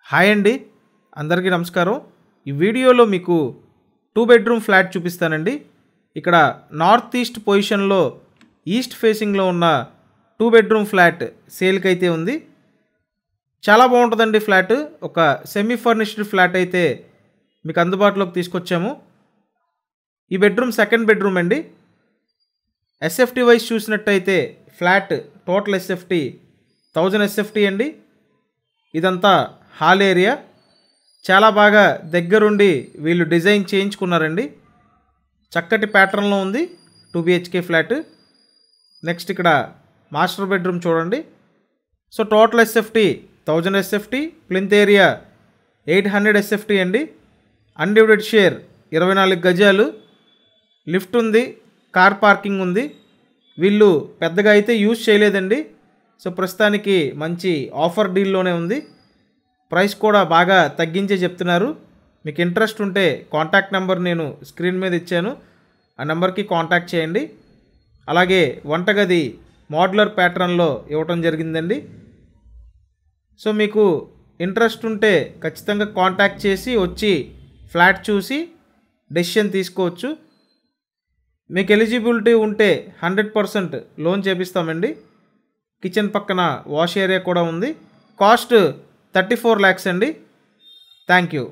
Hi అండి, అందరికీ నమస్కారం. ఈ వీడియోలో మీకు 2 బెడ్రూమ్ ఫ్లాట్ చూపిస్తానండి. ఇక్కడ నార్త్ ఈస్ట్ పొజిషన్లో ఈస్ట్ ఫేసింగ్లో ఉన్న 2 బెడ్రూమ్ ఫ్లాట్ సేల్కి అయితే ఉంది. చాలా బాగుంటుందండి ఫ్లాట్. ఒక సెమీ ఫర్నిష్డ్ ఫ్లాట్ అయితే మీకు అందుబాటులోకి తీసుకొచ్చాము. ఈ బెడ్రూమ్ సెకండ్ బెడ్రూమ్ అండి. ఎస్ఎఫ్టీ వైజ్ చూసినట్టయితే ఫ్లాట్ టోటల్ ఎస్ఎఫ్టీ 1000 ఎస్ఎఫ్టీ అండి. ఇదంతా హాల్ ఏరియా. చాలా బాగా దగ్గరుండి వీళ్ళు డిజైన్ చేయించుకున్నారండి. చక్కటి ప్యాటర్న్లో ఉంది 2 BHK ఫ్లాట్. నెక్స్ట్ ఇక్కడ మాస్టర్ బెడ్రూమ్ చూడండి. So total SFT 1000 SFT, plinth area 800 SFT అండి. అన్డివైడెడ్ షేర్ 24 గజాలు, లిఫ్ట్ ఉంది, కార్ పార్కింగ్ ఉంది. వీళ్ళు పెద్దగా అయితే యూజ్ చేయలేదండి. సో ప్రస్తుతానికి మంచి ఆఫర్ డీల్లోనే ఉంది. ప్రైస్ కూడా బాగా తగ్గించే చెప్తున్నారు. మీకు ఇంట్రెస్ట్ ఉంటే కాంటాక్ట్ నెంబర్ నేను స్క్రీన్ మీద ఇచ్చాను, ఆ నెంబర్కి కాంటాక్ట్ చేయండి. అలాగే వంటగది మోడ్యులర్ ప్యాటర్న్లో ఇవ్వటం జరిగిందండి. సో మీకు ఇంట్రెస్ట్ ఉంటే ఖచ్చితంగా కాంటాక్ట్ చేసి వచ్చి ఫ్లాట్ చూసి డెసిషన్ తీసుకోవచ్చు. మీకు ఎలిజిబిలిటీ ఉంటే 100% లోన్ చేపిస్తామండి. కిచెన్ పక్కన వాష్ ఏరియా కూడా ఉంది. కాస్ట్ 34 lakhs అండి. Thank you.